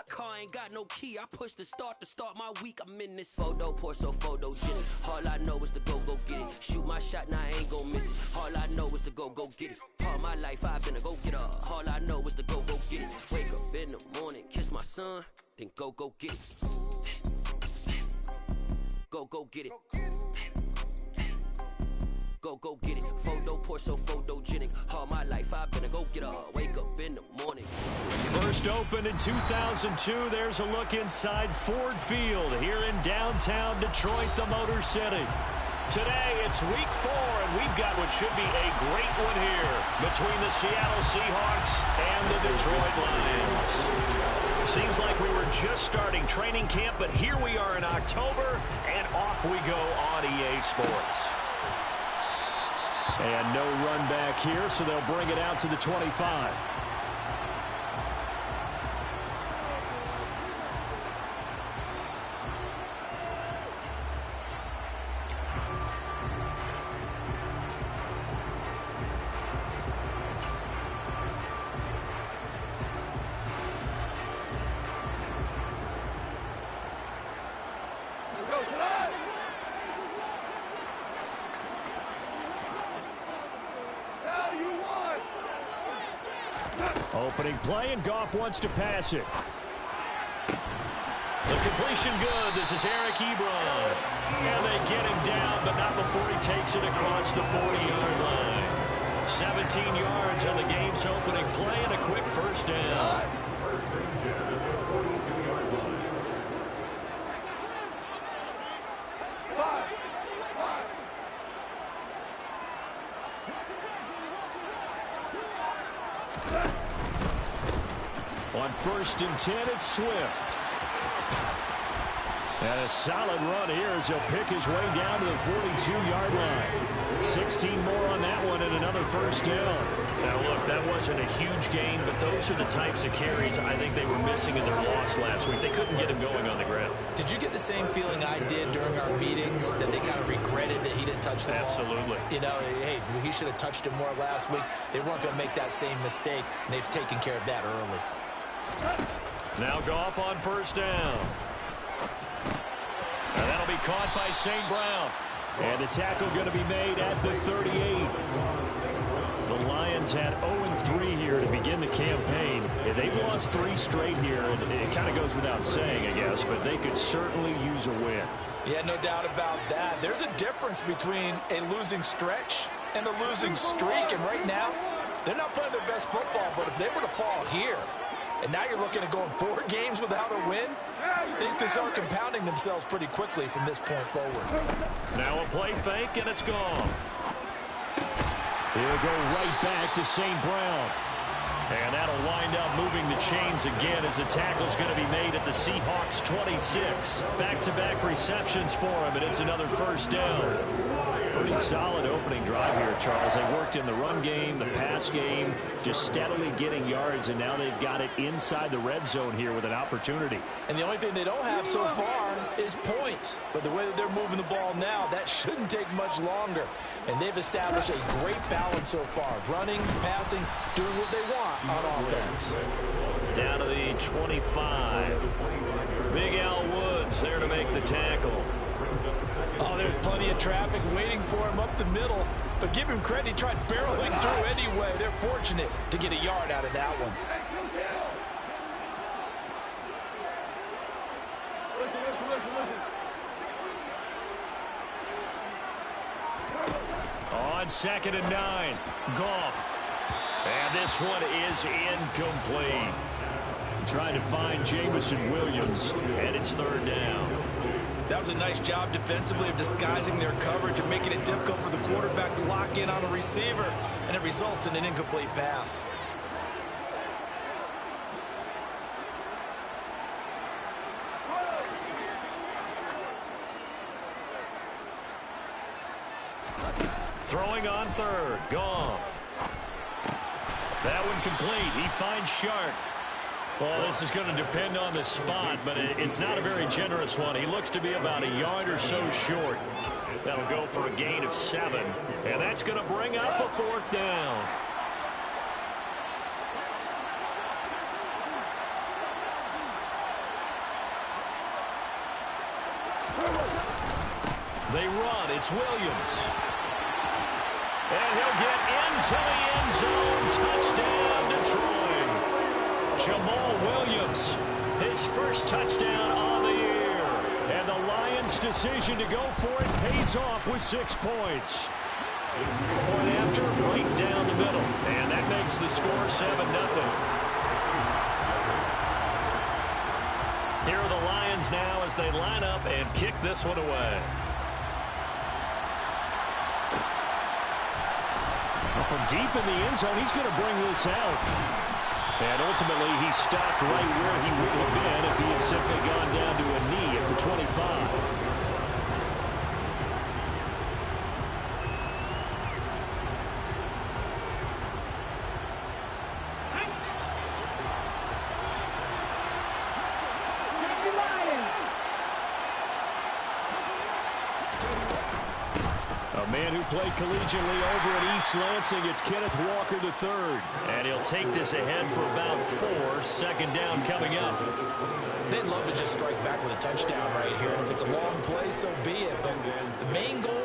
car ain't got no key. I push the start to start my week. I'm in this photo porch, so photogenic. All I know is to go get it. Shoot my shot, now I ain't gon' miss it. All I know is to go get it. All my life I've been a go-getter. All I know is to go get it. Wake up in the morning, kiss my son, then go get it. Go get it. Go get it. Photo porch, so photogenic. All my life I've been a go-getter. Wake up in the morning. First opened in 2002. There's a look inside Ford Field here in downtown Detroit, the Motor City. Today, it's week 4, and we've got what should be a great one here between the Seattle Seahawks and the Detroit Lions. Seems like we were just starting training camp, but here we are in October, and off we go on EA Sports. And no run back here, so they'll bring it out to the 25. Opening play, and Goff wants to pass it. The completion good. This is Eric Ebron. And they get him down, but not before he takes it across the 40-yard line. 17 yards on the game's opening play and a quick first down. On 1st and 10, it's Swift. And a solid run here as he'll pick his way down to the 42-yard line. 16 more on that one and another first down. Now, look, that wasn't a huge gain, but those are the types of carries I think they were missing in their loss last week. They couldn't get him going on the ground. Did you get the same feeling I did during our meetings, that they kind of regretted that he didn't touch the ball? Absolutely. You know, hey, he should have touched it more last week. They weren't going to make that same mistake, and they've taken care of that early. Now Goff on first down. And that'll be caught by St. Brown. And the tackle going to be made at the 38. The Lions had 0-3 here to begin the campaign. They've lost 3 straight here, and it kind of goes without saying, I guess, but they could certainly use a win. Yeah, no doubt about that. There's a difference between a losing stretch and a losing streak, and right now, they're not playing their best football, but if they were to fall here, and now you're looking at going 4 games without a win, things can start compounding themselves pretty quickly from this point forward. Now a play fake, and it's gone. He'll go right back to St. Brown. And that'll wind up moving the chains again as the tackle's going to be made at the Seahawks 26. Back-to-back receptions for him, and it's another first down. Pretty solid opening drive here, Charles. They worked in the run game, the pass game, just steadily getting yards, and now they've got it inside the red zone here with an opportunity. And the only thing they don't have so far is points. But the way that they're moving the ball now, that shouldn't take much longer. And they've established a great balance so far. Running, passing, doing what they want on offense. Down to the 25. Big Al Woods there to make the tackle. Oh, there's plenty of traffic waiting for him up the middle. But give him credit, he tried barreling through anyway. They're fortunate to get a yard out of that one. On 2nd and 9, Goff. And this one is incomplete. Trying to find Jamison Williams, and it's 3rd down. That was a nice job defensively of disguising their coverage and making it difficult for the quarterback to lock in on a receiver, and it results in an incomplete pass. Throwing on 3rd, Goff. That one complete. He finds Shark. Well, this is going to depend on the spot, but it's not a very generous one. He looks to be about a yard or so short. That'll go for a gain of 7, and that's going to bring up a 4th down. They run. It's Williams. And he'll get into the end zone. Touchdown, Detroit. Jamal Williams, his first touchdown on the year. And the Lions' decision to go for it pays off with 6 points. Point after, right down the middle. And that makes the score 7-0. Here are the Lions now as they line up and kick this one away. Well, from deep in the end zone, he's going to bring this out. And ultimately, he stopped right where he would have been if he had simply gone down to a knee at the 25. Played collegiately over at East Lansing. It's Kenneth Walker III. And he'll take this ahead for about 4. Second down coming up. They'd love to just strike back with a touchdown right here. And if it's a long play, so be it. But the main goal,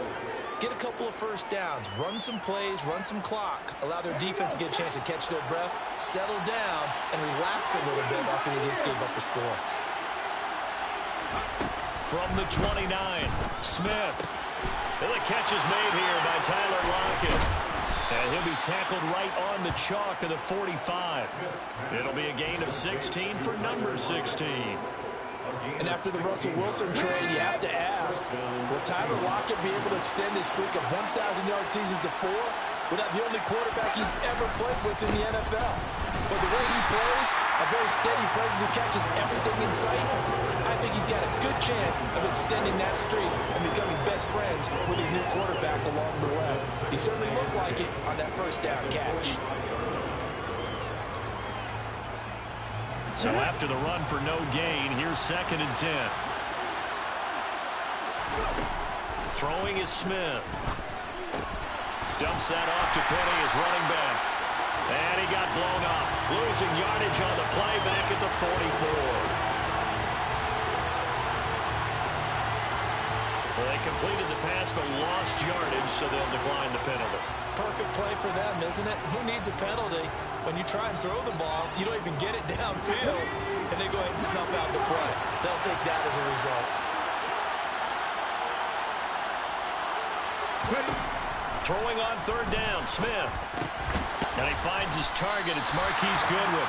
get a couple of first downs. Run some plays, run some clock. Allow their defense to get a chance to catch their breath, settle down, and relax a little bit after they just gave up a score. From the 29, Smith. And the catch is made here by Tyler Lockett. And he'll be tackled right on the chalk of the 45. It'll be a gain of 16 for number 16. And after the Russell Wilson trade, you have to ask, will Tyler Lockett be able to extend his streak of 1,000-yard seasons to 4 without the only quarterback he's ever played with in the NFL? But the way he plays, a very steady presence and catches everything in sight, I think he's got a good chance of extending that streak and becoming best friends with his new quarterback along the way. He certainly looked like it on that first down catch. So after the run for no gain, here's 2nd and 10. Throwing is Smith. Dumps that off to Penny as running back. And he got blown up. Losing yardage on the play back at the 44. Well, they completed the pass but lost yardage, so they'll decline the penalty. Perfect play for them, isn't it? Who needs a penalty? When you try and throw the ball, you don't even get it downfield, and they go ahead and snuff out the play. They'll take that as a result. Throwing on 3rd down, Smith. And he finds his target. It's Marquise Goodwin.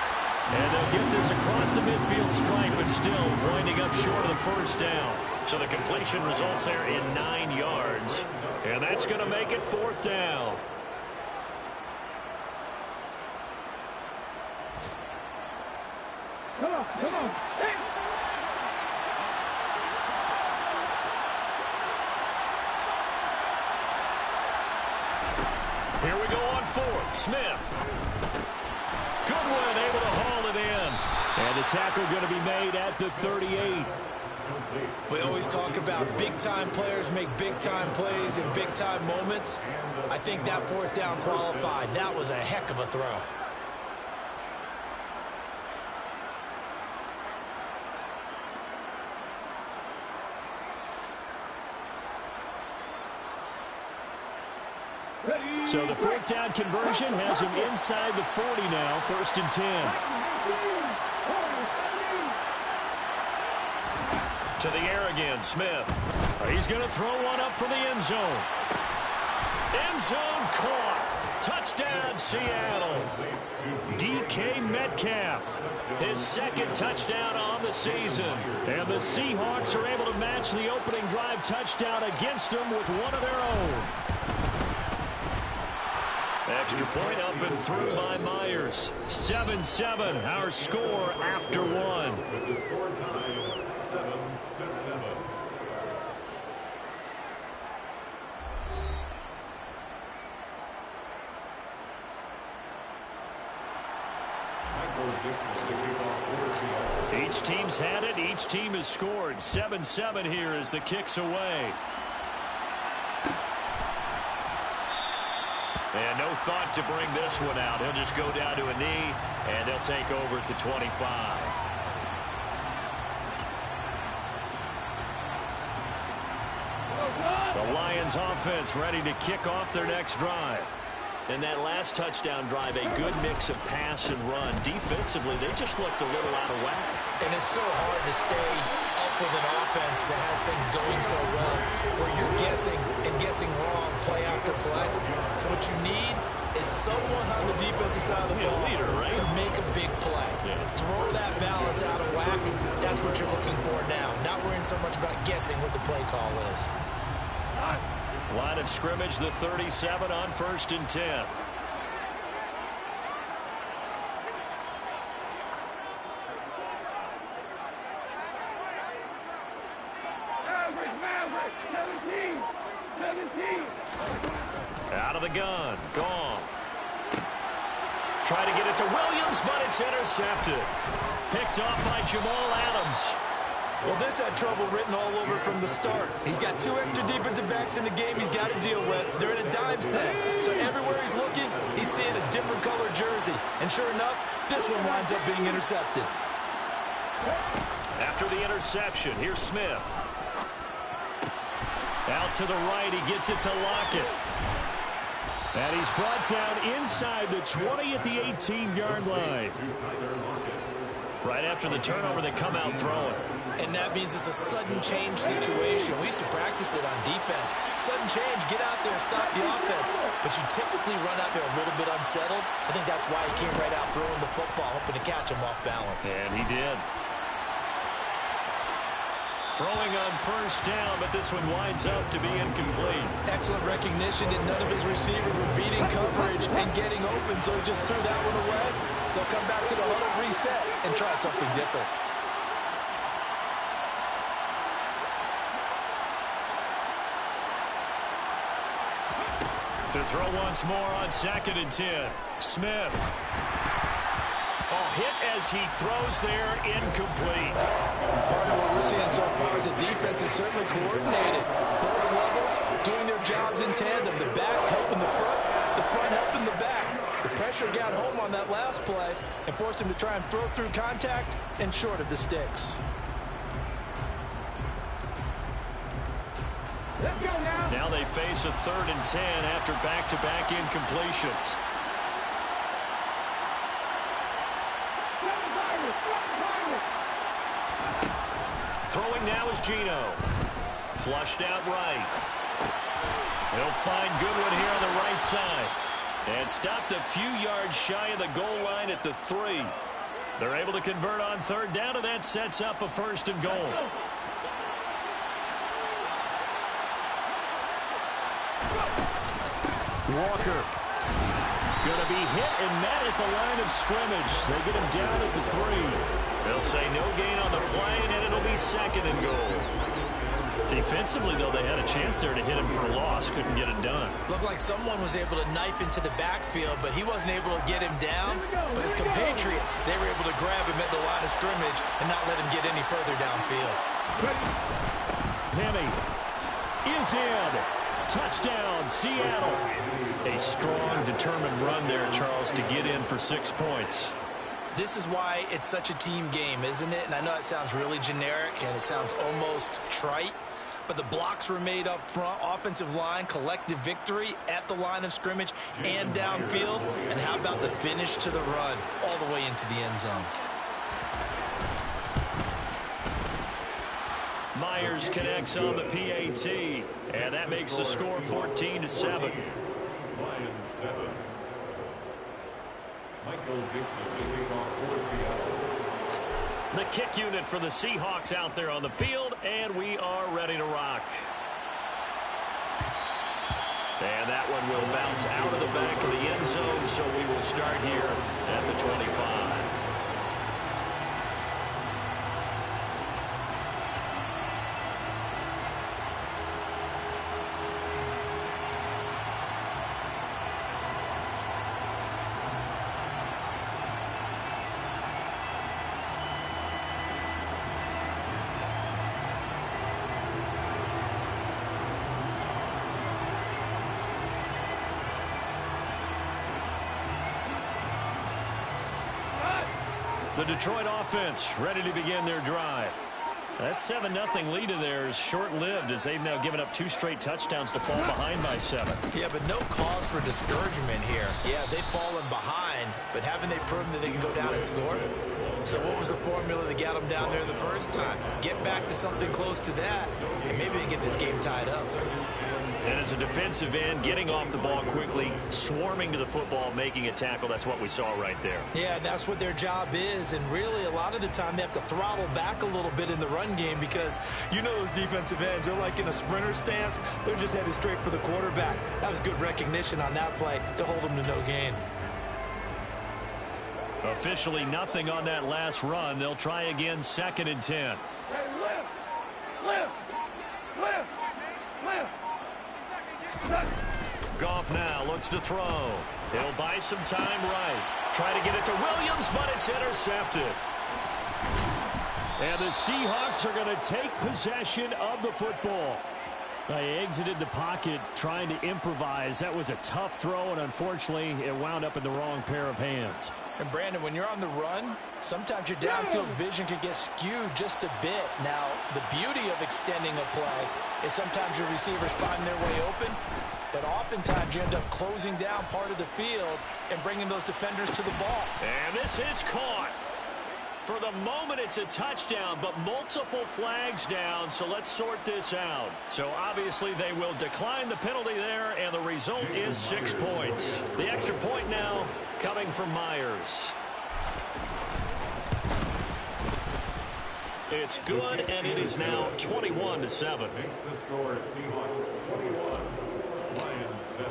And they'll get this across the midfield stripe, but still winding up short of the first down. So the completion results there in 9 yards. And that's going to make it 4th down. Come on. Hey. Here we go on 4th. Smith. Goodwin able to haul it in. And the tackle going to be made at the 38. We always talk about big-time players make big-time plays in big-time moments. I think that 4th down qualified. That was a heck of a throw. So the 4th down conversion has him inside the 40 now, 1st and 10. To the air again, Smith. He's going to throw one up for the end zone. End zone caught. Touchdown, Seattle. DK Metcalf, his 2nd touchdown on the season. And the Seahawks are able to match the opening drive touchdown against them with one of their own. Extra point up and through by Myers. 7-7, our score after 1. With the score time 7-7. Each team's had it. Each team has scored. 7-7 here as the kick's away. And no thought to bring this one out. He'll just go down to a knee, and they'll take over at the 25. The Lions offense ready to kick off their next drive. And that last touchdown drive, a good mix of pass and run. Defensively, they just looked a little out of whack. And it's so hard to stay up with an offense that has things going so well, where you're guessing and guessing wrong play after play. So what you need is someone on the defensive side of the ball leader, right? to make a big play. Yeah. Throw that balance out of whack. That's what you're looking for now. Not worrying so much about guessing what the play call is. Line of scrimmage, the 37 on 1st and 10. Out of the gun. Goff. Try to get it to Williams, but it's intercepted. Picked off by Jamal Adams. Well, this had trouble written all over from the start. He's got 2 extra defensive backs in the game he's got to deal with. They're in a dime set. So everywhere he's looking, he's seeing a different color jersey. And sure enough, this one winds up being intercepted. After the interception, here's Smith. Out to the right, he gets it to Lockett. And he's brought down inside the 20 at the 18-yard line. Right after the turnover, they come out throwing. And that means it's a sudden change situation. We used to practice it on defense. Sudden change, get out there and stop the offense. But you typically run out there a little bit unsettled. I think that's why he came right out throwing the football, hoping to catch him off balance. And he did. Throwing on 1st down, but this one winds up to be incomplete. Excellent recognition that none of his receivers were beating coverage and getting open, so he just threw that one away. They'll come back to the huddle, reset, and try something different. To throw once more on 2nd and 10. Smith. Oh, hit as he throws there, incomplete. Part of what we're seeing so far is the defense is certainly coordinated. Both levels doing their jobs in tandem. The back helping the front helping the back. The pressure got home on that last play and forced him to try and throw through contact and short of the sticks. Now they face a 3rd and 10 after back-to-back incompletions. Throwing now is Geno. Flushed out right. He'll find Goodwin here on the right side. And stopped a few yards shy of the goal line at the 3. They're able to convert on 3rd down, and that sets up a 1st and goal. Walker. Going to be hit and met at the line of scrimmage. They get him down at the 3. They'll say no gain on the play, and it'll be 2nd and goal. Defensively, though, they had a chance there to hit him for a loss. Couldn't get it done. Looked like someone was able to knife into the backfield, but he wasn't able to get him down. But his compatriots, they were able to grab him at the line of scrimmage and not let him get any further downfield. Hemi is in. Touchdown, Seattle. A strong, determined run there, Charles, to get in for 6 points. This is why it's such a team game, isn't it? And I know it sounds really generic and it sounds almost trite, but the blocks were made up front, offensive line, collective victory at the line of scrimmage and downfield. And how about the finish to the run all the way into the end zone? Myers connects on the PAT, and that makes the score 14-7. Lions 7. Michael Dixon to kick off for Seattle. The kick unit for the Seahawks out there on the field, and we are ready to rock. And that one will bounce out of the back of the end zone, so we will start here at the 25. The Detroit offense ready to begin their drive. That 7-0 lead of theirs short-lived as they've now given up 2 straight touchdowns to fall behind by 7. Yeah, but no cause for discouragement here. Yeah, they've fallen behind, but haven't they proven that they can go down and score? So what was the formula that got them down there the first time? Get back to something close to that, and maybe they get this game tied up. And as a defensive end, getting off the ball quickly, swarming to the football, making a tackle, that's what we saw right there. Yeah, that's what their job is, and really a lot of the time they have to throttle back a little bit in the run game because you know those defensive ends, they're like in a sprinter stance. They're just headed straight for the quarterback. That was good recognition on that play to hold them to no gain. Officially nothing on that last run. They'll try again, 2nd and 10. Goff now looks to throw. He'll buy some time right. Try to get it to Williams, but it's intercepted. And the Seahawks are going to take possession of the football. They exited the pocket trying to improvise. That was a tough throw, and unfortunately, it wound up in the wrong pair of hands. And Brandon, when you're on the run, sometimes your downfield vision can get skewed just a bit. Now, the beauty of extending a play is sometimes your receivers find their way open, but oftentimes you end up closing down part of the field and bringing those defenders to the ball. And this is caught. For the moment, it's a touchdown, but multiple flags down, so let's sort this out. So obviously they will decline the penalty there, and the result is 6 points. The extra point now coming from Myers. It's good, and it is now 21-7. Makes the score Seahawks 21, Lions 7.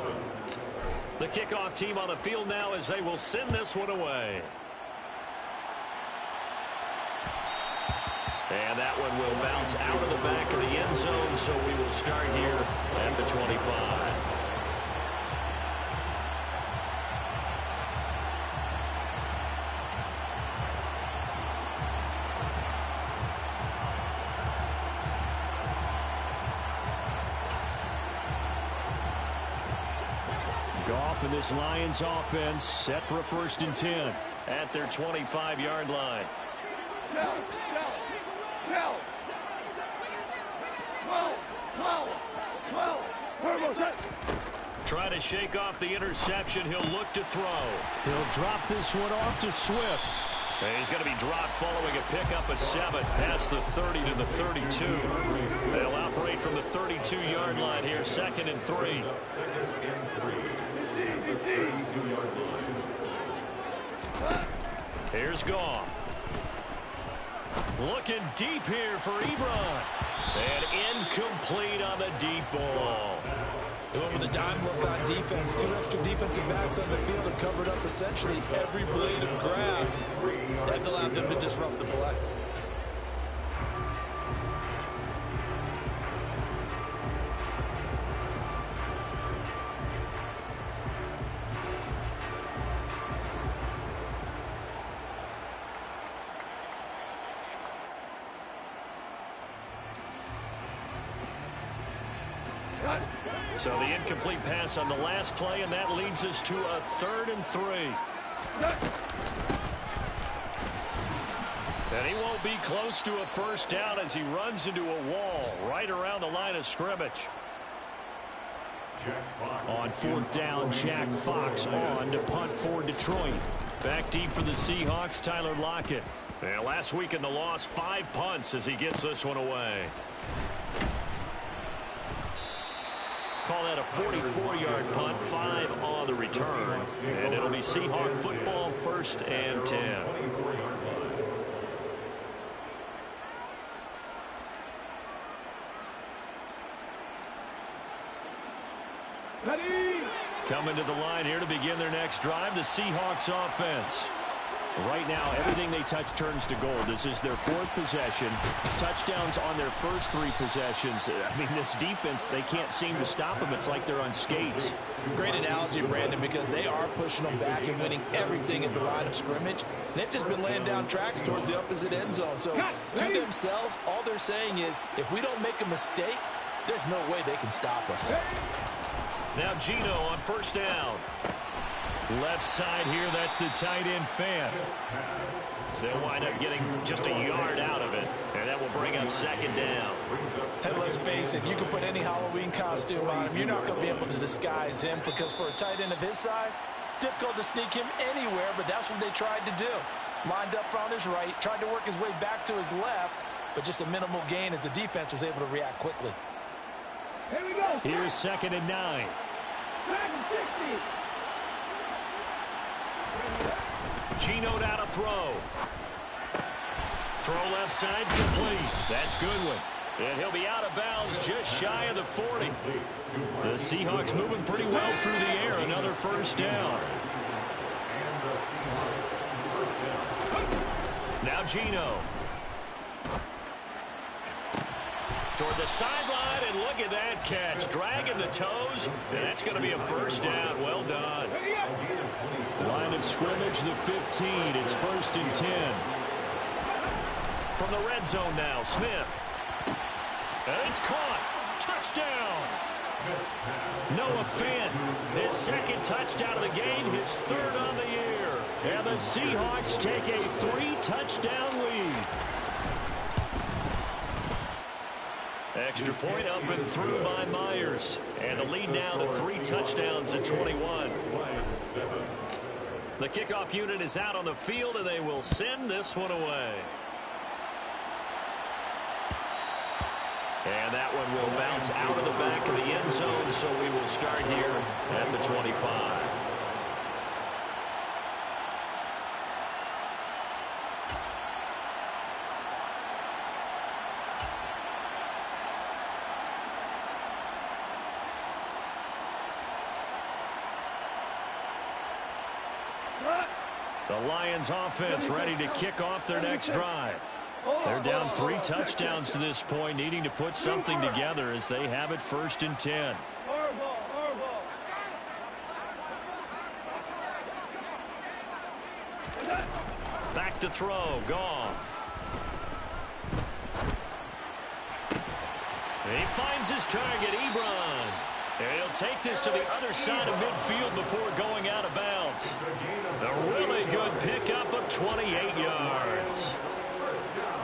The kickoff team on the field now as they will send this one away. And that one will bounce out of the back of the end zone, so we will start here at the 25. Goff and this Lions offense set for a 1st and 10 at their 25-yard line. Try to shake off the interception. He'll look to throw. He'll drop this one off to Swift. And he's going to be dropped following a pickup of 7 past the 30 to the 32. They'll operate from the 32-yard line here, 2nd and 3. 2nd and 3. The 32-yard line. Here's Goff. Looking deep here for Ebron. And incomplete on the deep ball. Going with a dime look on defense. 2 extra defensive backs on the field have covered up essentially every blade of grass. That allowed them to disrupt the play. So the incomplete pass on the last play, and that leads us to a 3rd and 3. And he won't be close to a 1st down as he runs into a wall right around the line of scrimmage. On 4th down, Jack Fox on to punt for Detroit. Back deep for the Seahawks, Tyler Lockett. And last week in the loss, 5 punts as he gets this one away. Call that a 44-yard punt, 5 on the return. And it'll be Seahawk football, 1st and 10. Coming to the line here to begin their next drive, the Seahawks offense. Right now, everything they touch turns to gold. This is their 4th possession. Touchdowns on their first 3 possessions. I mean, this defense, they can't seem to stop them. It's like they're on skates. Great analogy, Brandon, because they are pushing them back and winning everything at the line of scrimmage. They've just been laying down tracks towards the opposite end zone. So to themselves, all they're saying is, if we don't make a mistake, there's no way they can stop us. Now Gino on 1st down. Left side here, that's the tight end Fan. They'll wind up getting just a yard out of it, and that will bring up second down. And let's face it, you can put any Halloween costume on him. You're not going to be able to disguise him because for a tight end of his size, difficult to sneak him anywhere, but that's what they tried to do. Lined up on his right, tried to work his way back to his left, but just a minimal gain as the defense was able to react quickly. Here we go. Here's 2nd and 9. Geno down to throw. Throw left side complete. That's Goodwin. And he'll be out of bounds just shy of the 40. The Seahawks moving pretty well through the air. Another first down. Now Geno. Toward the sideline, and look at that catch. Dragging the toes, and that's going to be a first down. Well done. Line of scrimmage, the 15. It's 1st and 10. From the red zone now, Smith. And it's caught. Touchdown. Noah Fant, his 2nd touchdown of the game, his 3rd on the year. And the Seahawks take a 3-touchdown lead. Extra point up and through by Myers. And the lead now to 3 touchdowns at 21. The kickoff unit is out on the field, and they will send this one away. And that one will bounce out of the back of the end zone, so we will start here at the 25. The Lions offense ready to kick off their next drive. They're down 3 touchdowns to this point, needing to put something together as they have it 1st and 10. Back to throw, Goff. He finds his target, Ebron. And he'll take this to the other side of midfield before going out of bounds. A really good pickup of 28 yards.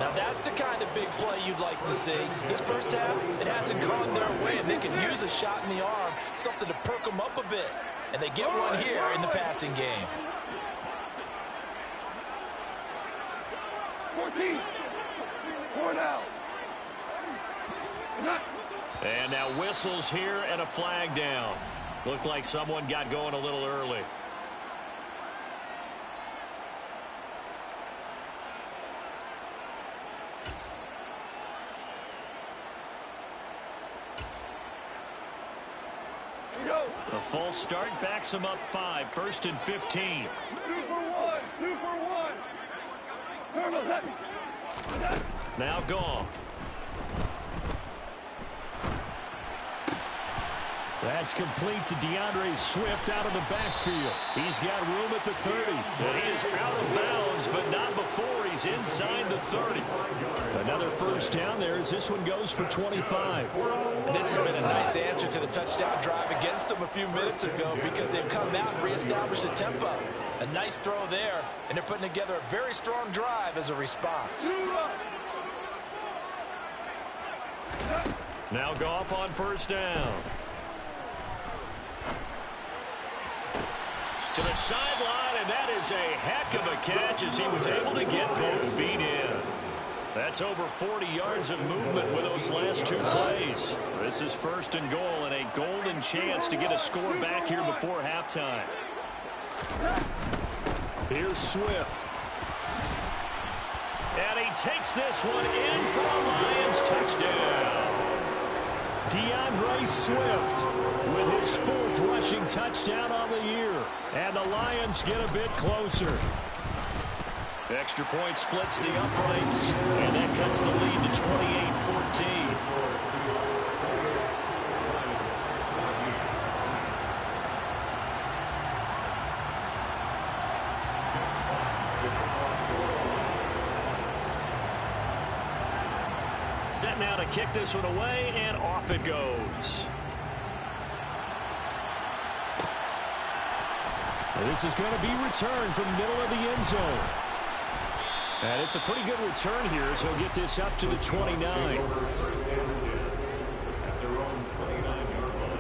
Now that's the kind of big play you'd like to see. This first half, it hasn't gone their way, and they can use a shot in the arm, something to perk them up a bit. And they get one here in the passing game. 14. 4 now. And now whistles here and a flag down. Looked like someone got going a little early. A false start backs him up 5, 1st and 15. 2 for 1. Turtles heavy. Now Goff. That's complete to DeAndre Swift out of the backfield. He's got room at the 30. And he is out of bounds, but not before he's inside the 30. Another first down there as this one goes for 25. And this has been a nice answer to the touchdown drive against them a few minutes ago because they've come out and reestablished the tempo. A nice throw there, and they're putting together a very strong drive as a response. Now Goff on first down. To the sideline, and that is a heck of a catch as he was able to get both feet in. That's over 40 yards of movement with those last 2 plays. This is 1st and goal and a golden chance to get a score back here before halftime. Here's Swift. And he takes this one in for a Lions touchdown. DeAndre Swift with his 4th rushing touchdown on the year. And the Lions get a bit closer. Extra point splits the uprights, and that cuts the lead to 28-14. Set now to kick this one away, and off it goes. This is going to be returned from the middle of the end zone. And it's a pretty good return here, so he'll get this up to the 29. First and 10 at their own 29-yard line.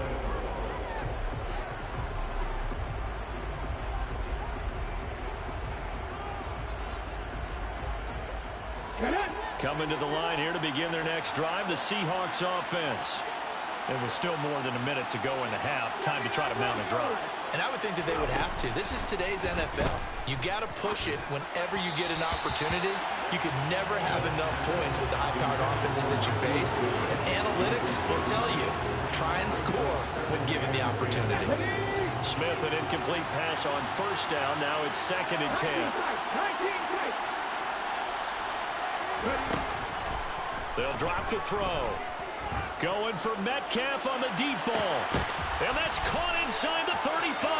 Coming to the line here to begin their next drive, the Seahawks offense. It was still more than a minute to go in the half. Time to try to mount a drive. And I would think that they would have to. This is today's NFL. You got to push it whenever you get an opportunity. You can never have enough points with the high-powered offenses that you face. And analytics will tell you, try and score when given the opportunity. Smith, an incomplete pass on first down. Now it's 2nd and 10. They'll drop to throw. Going for Metcalf on the deep ball. And that's caught inside the 35.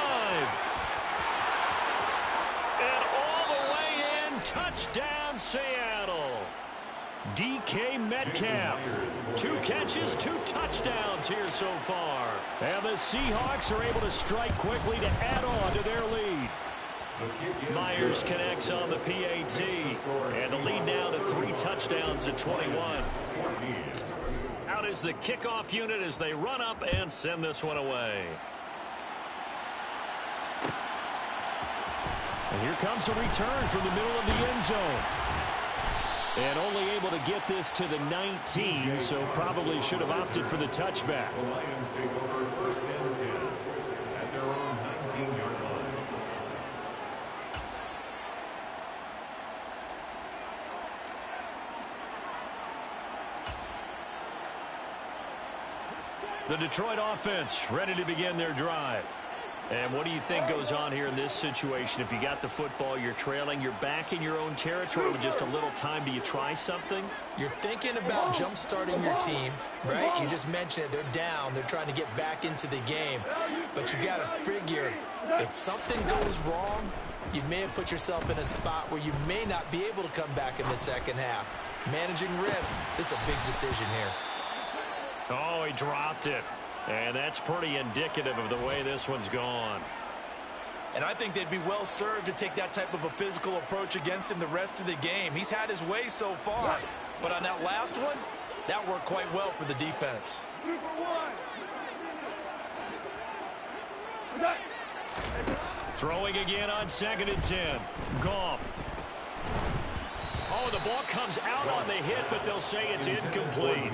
And all the way in, touchdown Seattle. DK Metcalf. 2 catches, 2 touchdowns here so far. And the Seahawks are able to strike quickly to add on to their lead. Myers connects on the PAT. And the lead now to 3 touchdowns at 21. Out is the kickoff unit as they run up and send this one away. And here comes a return from the middle of the end zone. And only able to get this to the 19, so probably should have opted for the touchback. The Lions take over first and 10 at their own 19-yard line. The Detroit offense ready to begin their drive. And what do you think goes on here in this situation? If you got the football, you're trailing, you're back in your own territory with just a little time. Do you try something? You're thinking about jump-starting your team, right? You just mentioned it. They're down. They're trying to get back into the game. But you got to figure, if something goes wrong, you may have put yourself in a spot where you may not be able to come back in the second half. Managing risk, this is a big decision here. Oh, he dropped it. And that's pretty indicative of the way this one's gone. And I think they'd be well served to take that type of a physical approach against him the rest of the game. He's had his way so far. But on that last one, that worked quite well for the defense. Throwing again on 2nd and 10. Goff. Oh, the ball comes out on the hit, but they'll say it's incomplete.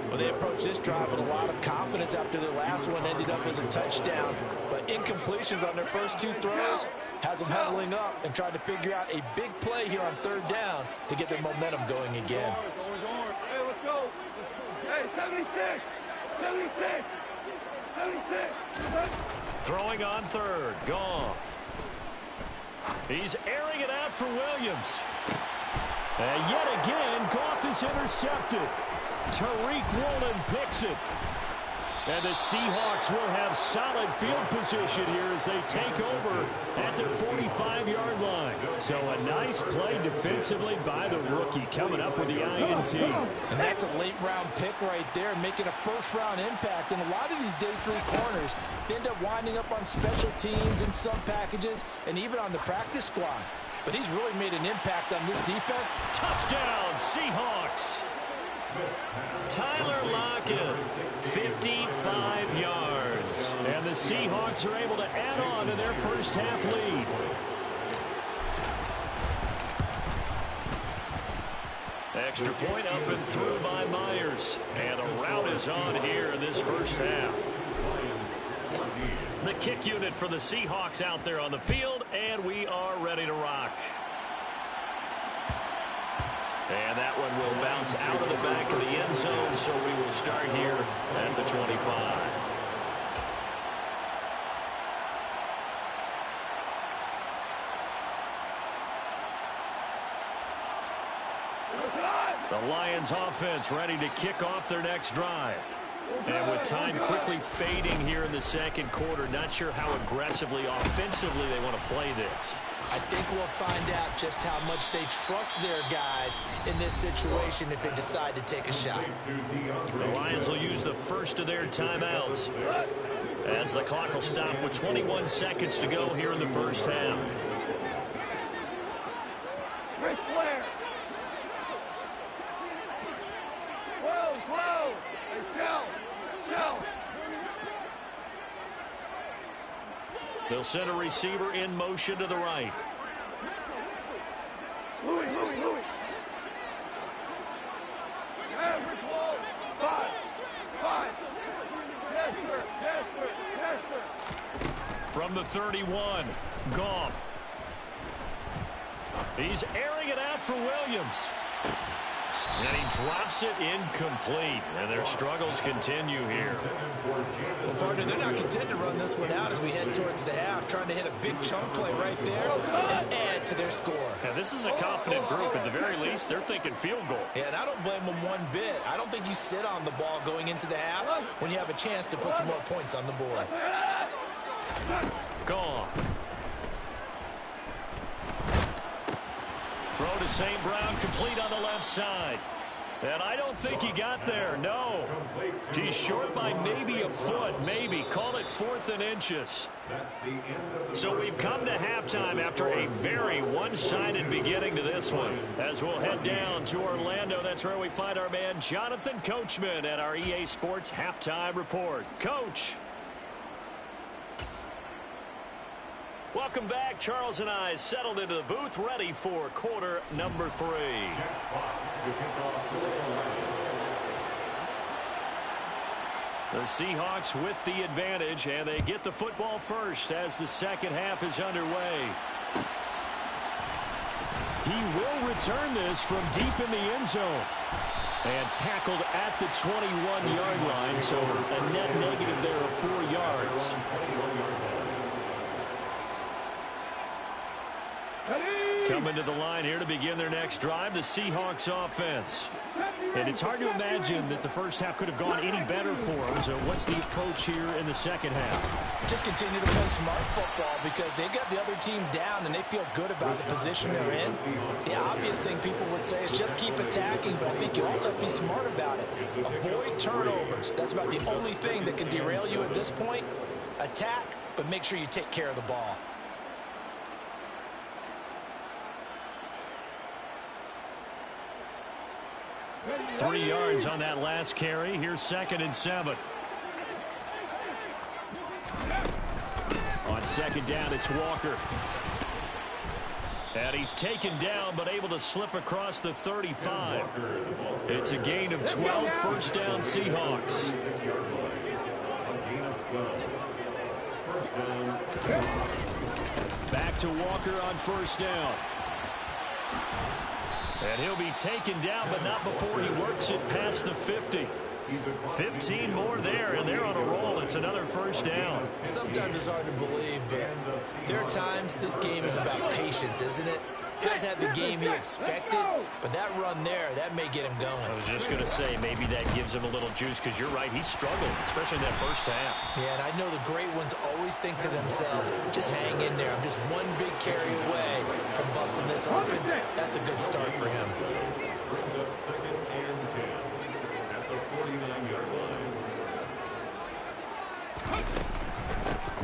Well, they approached this drive with a lot of confidence after their last one ended up as a touchdown. But incompletions on their first 2 throws has them huddling up and trying to figure out a big play here on 3rd down to get their momentum going again. Hey, let's go. Hey, 76. 76. 76. Throwing on 3rd. Goff. He's airing it out for Williams. And yet again, Goff is intercepted. Tariq Woolen picks it. And the Seahawks will have solid field position here as they take over at their 45-yard line. So a nice play defensively by the rookie coming up with the INT. And that's a late-round pick right there, making a first-round impact. And a lot of these day 3 corners end up winding up on special teams and sub packages and even on the practice squad. But he's really made an impact on this defense. Touchdown, Seahawks. Tyler Lockett, 55 yards. And the Seahawks are able to add on to their first half lead. Extra point up and through by Myers. And a route is on here in this first half. The kick unit for the Seahawks out there on the field, and we are ready to rock. And that one will bounce out of the back of the end zone, so we will start here at the 25. The Lions offense ready to kick off their next drive. And with time quickly fading here in the second quarter, not sure how aggressively, offensively they want to play this. I think we'll find out just how much they trust their guys in this situation if they decide to take a shot. The Lions will use the first of their timeouts as the clock will stop with 21 seconds to go here in the first half. Ric Flair. Shell. They'll send a receiver in motion to the right. Louis. Average ball. 5. Yes, sir. From the 31, Goff. He's airing it out for Williams. And he drops it incomplete. And their struggles continue here. Well, partner, they're not content to run this one out as we head towards the half, trying to hit a big chunk play right there and add to their score. Now, this is a confident group. At the very least, they're thinking field goal. Yeah, and I don't blame them one bit. I don't think you sit on the ball going into the half when you have a chance to put some more points on the board. Gone. Throw to St. Brown, complete on the left side. And I don't think he got there, no. He's short by maybe a foot, maybe. Call it 4th and inches. So we've come to halftime after a very one-sided beginning to this one. As we'll head down to Orlando, that's where we find our man Jonathan Coachman at our EA Sports Halftime Report. Coach. Welcome back. Charles and I settled into the booth, ready for quarter number 3. The Seahawks with the advantage, and they get the football first as the second half is underway. He will return this from deep in the end zone. And tackled at the 21-yard line, so a net negative there of 4 yards. Coming to the line here to begin their next drive, the Seahawks offense. And it's hard to imagine that the first half could have gone any better for them. So what's the approach here in the second half? Just continue to play smart football because they got the other team down and they feel good about the position they're in. The obvious thing people would say is just keep attacking, but I think you also have to be smart about it. Avoid turnovers. That's about the only thing that can derail you at this point. Attack, but make sure you take care of the ball. Three yards on that last carry. Here's 2nd and 7. On second down, it's Walker. And he's taken down, but able to slip across the 35. It's a gain of 12, first down Seahawks. Back to Walker on first down. And he'll be taken down, but not before he works it past the 50. 15 more there, and they're on a roll. It's another first down. Sometimes it's hard to believe, but there are times this game is about patience, isn't it? Hasn't had the game he expected, but that run there, that may get him going. I was just going to say, maybe that gives him a little juice, because you're right, he struggled, especially in that first half. Yeah, and I know the great ones always think to themselves, just hang in there. I'm just one big carry away from busting this open. That's a good start for him. Brings up 2nd and 10 at the 49-yard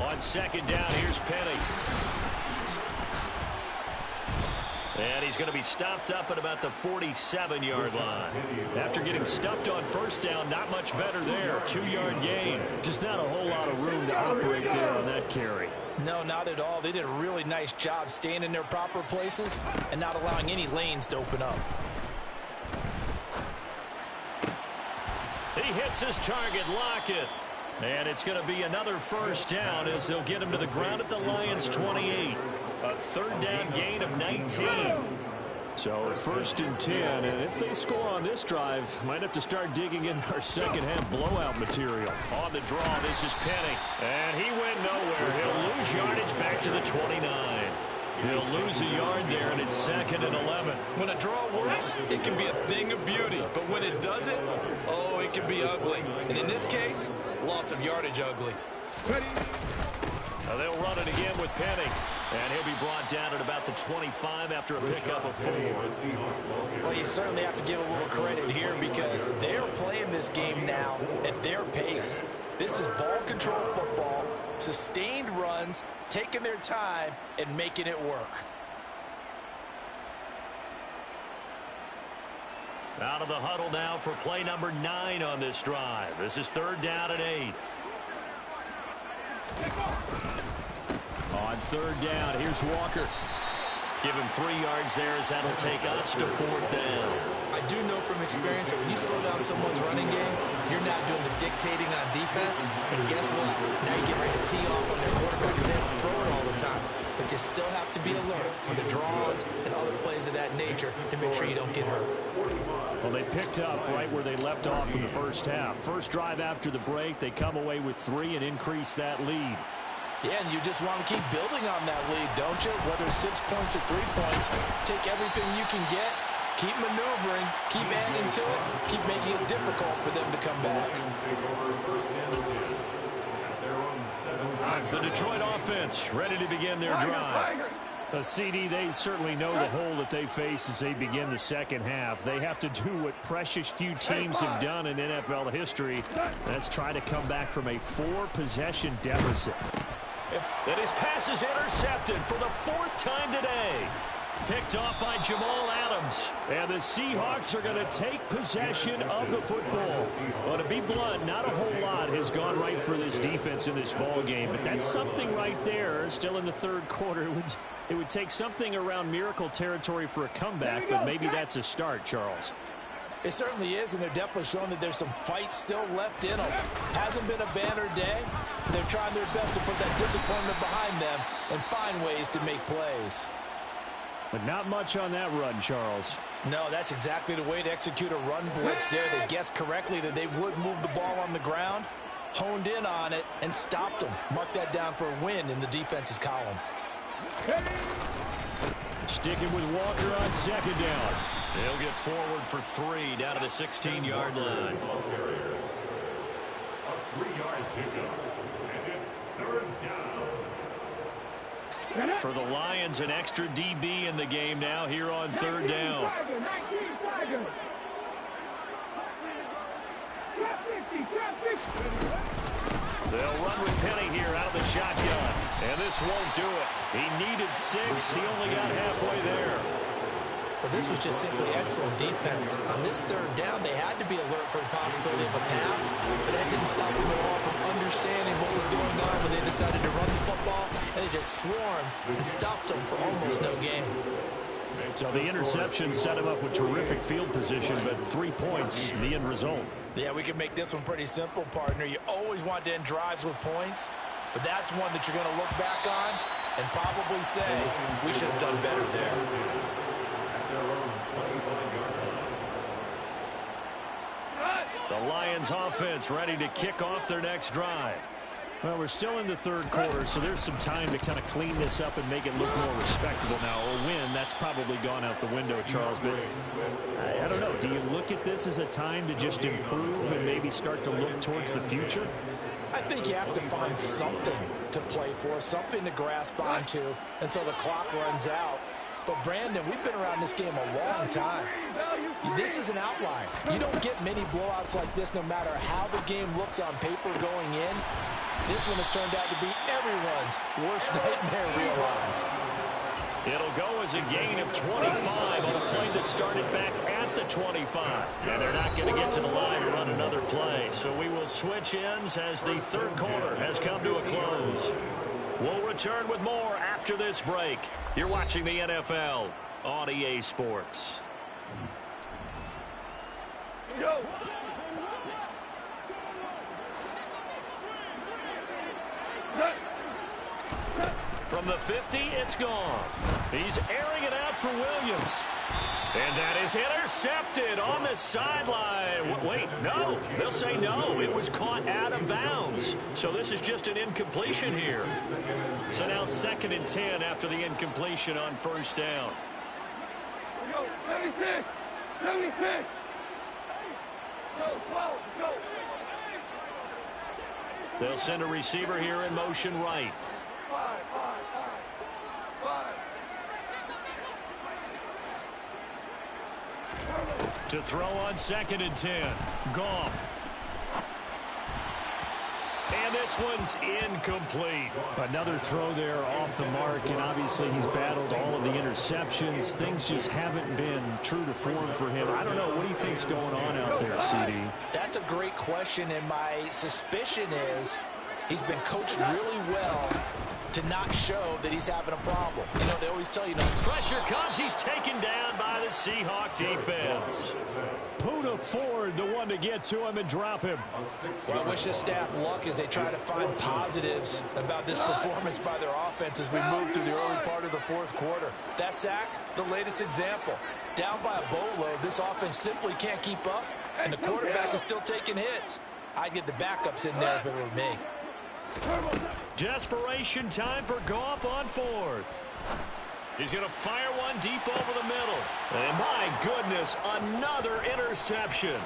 line. On second down, here's Penny. And he's going to be stopped up at about the 47-yard line. After getting stuffed on first down, not much better there. 2-yard gain. Just not a whole lot of room to operate there on that carry. No, not at all. They did a really nice job staying in their proper places and not allowing any lanes to open up. He hits his target, Lockett. And it's going to be another first down as they'll get him to the ground at the Lions' 28. A third down gain of 19. So 1st and 10, and if they score on this drive, might have to start digging in our second half blowout material. On the draw, this is Penny. And he went nowhere. He'll lose yardage back to the 29. He'll lose a yard there, and it's 2nd and 11. When a draw works, it can be a thing of beauty. But when it doesn't, oh, it can be ugly. And in this case, loss of yardage ugly. Now they'll run it again with Penny. And he'll be brought down at about the 25 after a pickup of 4. Well, you certainly have to give a little credit here because they're playing this game now at their pace. This is ball control football, sustained runs, taking their time, and making it work. Out of the huddle now for play number 9 on this drive. This is 3rd down and 8. On 3rd down, here's Walker. Give him 3 yards there as that'll take us to 4th down. I do know from experience that when you slow down someone's running game, you're not doing the dictating on defense. And guess what? Now you get ready to tee off on their quarterback because they have to throw it all the time. But you still have to be alert for the draws and other plays of that nature to make sure you don't get hurt. Well, they picked up right where they left off in the first half. First drive after the break, they come away with 3 and increase that lead. Yeah, and you just want to keep building on that lead, don't you? Whether it's 6 points or 3 points, take everything you can get, keep maneuvering, keep adding to it, keep making it difficult for them to come back. The Detroit offense ready to begin their drive. CD, they certainly know the hole that they face as they begin the second half. They have to do what precious few teams have done in NFL history. That's try to come back from a 4-possession deficit. And his pass is intercepted for the 4th time today. Picked off by Jamal Adams. And the Seahawks are going to take possession of the football. Well, to be blunt, not a whole lot has gone right for this defense in this ball game. But that's something right there. Still in the 3rd quarter. It would take something around miracle territory for a comeback, but maybe that's a start, Charles. It certainly is, and they're definitely showing that there's some fight still left in them. Hasn't been a banner day. They're trying their best to put that disappointment behind them and find ways to make plays. But not much on that run, Charles. No, that's exactly the way to execute a run blitz there. They guessed correctly that they would move the ball on the ground, honed in on it, and stopped them. Mark that down for a win in the defense's column. Sticking with Walker on 2nd down. They'll get forward for 3 down to the 16-yard line. A 3-yard pickup, and it's 3rd down. For the Lions, an extra DB in the game now here on 3rd down. They'll run with Penny here out of the shotgun. And this won't do it. He needed 6. He only got halfway there. Well, this was just simply excellent defense. On this 3rd down, they had to be alert for the possibility of a pass, but that didn't stop them at all from understanding what was going on when they decided to run the football, and they just swarmed and stopped them for almost no gain. So the interception set him up with terrific field position, but 3 points, the end result. Yeah, we can make this one pretty simple, partner. You always want to end drives with points, but that's one that you're going to look back on and probably say, we should have done better there. The Lions offense ready to kick off their next drive. Well, we're still in the 3rd quarter, so there's some time to kind of clean this up and make it look more respectable now. A win, that's probably gone out the window, Charles. But I don't know. Do you look at this as a time to just improve and maybe start to look towards the future? I think you have to find something to play for, something to grasp onto until the clock runs out. But, Brandon, we've been around this game a long time. This is an outlier. You don't get many blowouts like this no matter how the game looks on paper going in. This one has turned out to be everyone's worst nightmare realized. It'll go as a gain of 25 on a play that started back at the 25. And they're not going to get to the line to run another play. So we will switch ends as the 3rd quarter has come to a close. We'll return with more after this break. You're watching the NFL on EA Sports. Go. From the 50, it's gone. He's airing it out for Williams. And that is intercepted on the sideline. Wait, no. They'll say no. It was caught out of bounds. So this is just an incompletion here. So now 2nd and 10 after the incompletion on 1st down. Go, 76. 76. Go, 12. Go. They'll send a receiver here in motion right. 5. To throw on 2nd and 10. Goff. And And this one's incomplete. Another throw there off the mark, and obviously he's battled all of the interceptions. Things just haven't been true to form for him. I don't know. What do you think's going on out there, CD? That's a great question, and my suspicion is he's been coached really well to not show that he's having a problem. You know, they always tell you, pressure comes. He's taken down by the Seahawk defense. Poona Ford, the one to get to him and drop him. Well, I wish his staff luck as they try to find positives about this performance by their offense as we move through the early part of the fourth quarter. That sack, the latest example. Down by a boatload, this offense simply can't keep up, and the quarterback is still taking hits. I'd get the backups in there if it were me. Desperation time for Goff on fourth. He's going to fire one deep over the middle. And my goodness, another interception.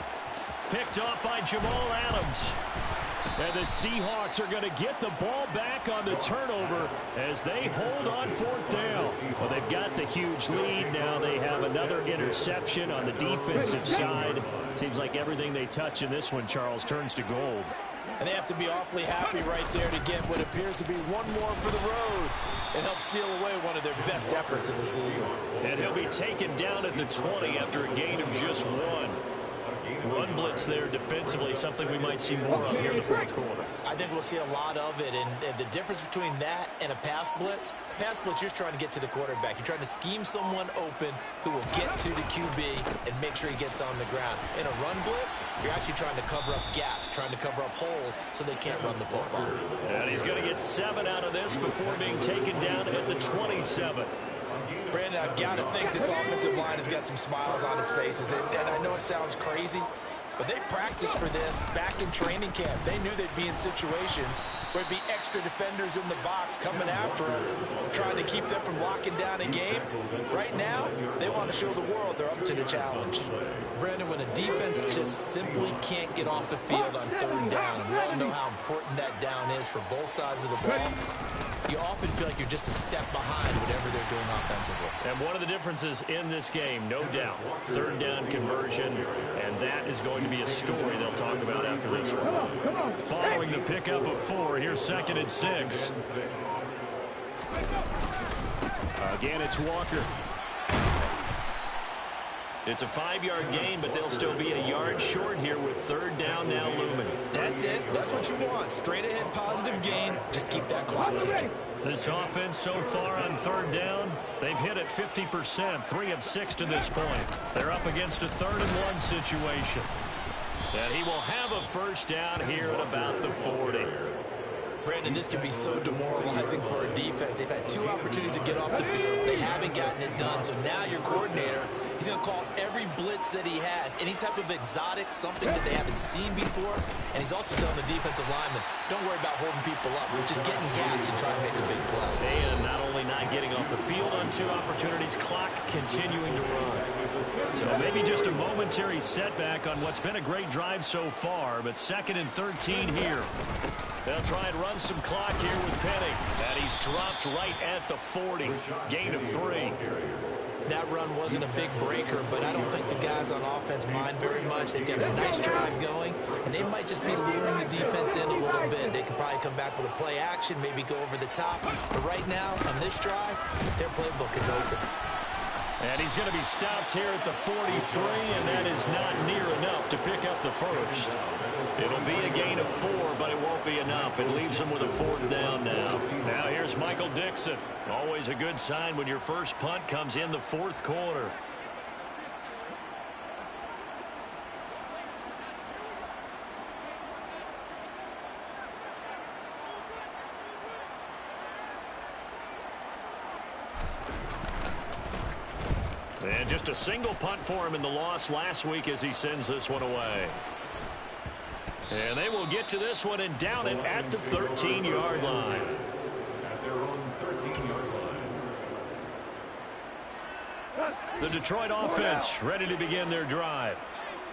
Picked off by Jamal Adams. And the Seahawks are going to get the ball back on the turnover as they hold on fourth down. Well, they've got the huge lead. Now they have another interception on the defensive side. Seems like everything they touch in this one, Charles, turns to gold. And they have to be awfully happy right there to get what appears to be one more for the road and help seal away one of their best efforts of the season. And he'll be taken down at the 20 after a gain of just one. Run blitz there defensively, something we might see more of here in the fourth quarter. I think we'll see a lot of it, and the difference between that and a pass blitz, you're trying to get to the quarterback. You're trying to scheme someone open who will get to the QB and make sure he gets on the ground. In a run blitz, you're actually trying to cover up gaps, trying to cover up holes so they can't run the football. And he's going to get 7 out of this before being taken down at the 27. Brandon, I've got to think this offensive line has got some smiles on its faces. And I know it sounds crazy, but they practiced for this back in training camp. They knew they'd be in situations where it'd be extra defenders in the box coming after them, trying to keep them from locking down a game. Right now, they want to show the world they're up to the challenge. Brandon, when a defense just simply can't get off the field on third down, and we all know how important that down is for both sides of the ball, you often feel like you're just a step behind whatever they're doing offensively. And one of the differences in this game, no doubt, third down conversion, and that is going to be a story they'll talk about after this one. Following the pickup of 4, here's 2nd and 6. Again, it's Walker. It's a 5-yard gain, but they'll still be a yard short here with third down now looming. That's it. That's what you want. Straight ahead positive gain. Just keep that clock ticking. This offense so far on third down, they've hit it 50%, 3 of 6 to this point. They're up against a 3rd and 1 situation. And he will have a first down here at about the 40. Brandon, this can be so demoralizing for a defense. They've had 2 opportunities to get off the field. They haven't gotten it done. So now your coordinator, he's going to call every blitz that he has, any type of exotic, something that they haven't seen before. And he's also telling the defensive lineman, don't worry about holding people up. We're just getting gaps and trying to make a big play. And not only not getting off the field on 2 opportunities, clock continuing to run. So maybe just a momentary setback on what's been a great drive so far, but 2nd and 13 here. They'll try and run some clock here with Penny. And he's dropped right at the 40. Gain of 3. That run wasn't a big breaker, but I don't think the guys on offense mind very much. They've got a nice drive going, and they might just be luring the defense in a little bit. They could probably come back with a play action, maybe go over the top. But right now, on this drive, their playbook is open. And he's going to be stopped here at the 43, and that is not near enough to pick up the first. It'll be a gain of 4, but it won't be enough. It leaves him with a 4th down now. Now here's Michael Dixon. Always a good sign when your first punt comes in the 4th quarter. And just a single punt for him in the loss last week as he sends this one away. And they will get to this one and down it at the 13-yard line. At their own 13-yard line. The Detroit offense ready to begin their drive.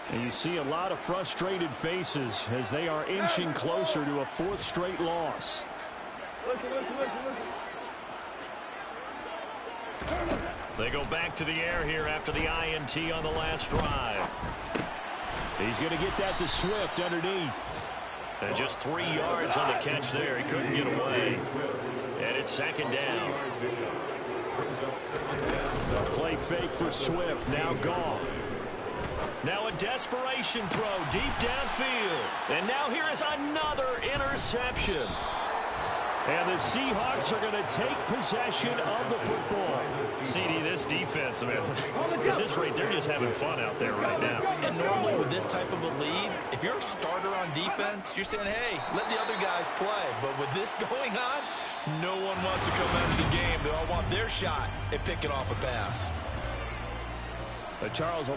And you see a lot of frustrated faces as they are inching closer to a 4th straight loss. Listen. They go back to the air here after the INT on the last drive. He's going to get that to Swift underneath. And just 3 yards on the catch there. He couldn't get away. And it's second down. A play fake for Swift. Now Goff. Now a desperation throw deep downfield. And now here is another interception. And the Seahawks are going to take possession of the football. CD, this defense, man, at this rate, they're just having fun out there right now. And normally with this type of a lead, if you're a starter on defense, you're saying, hey, let the other guys play. But with this going on, no one wants to come out of the game. They all want their shot at picking off a pass. Charles,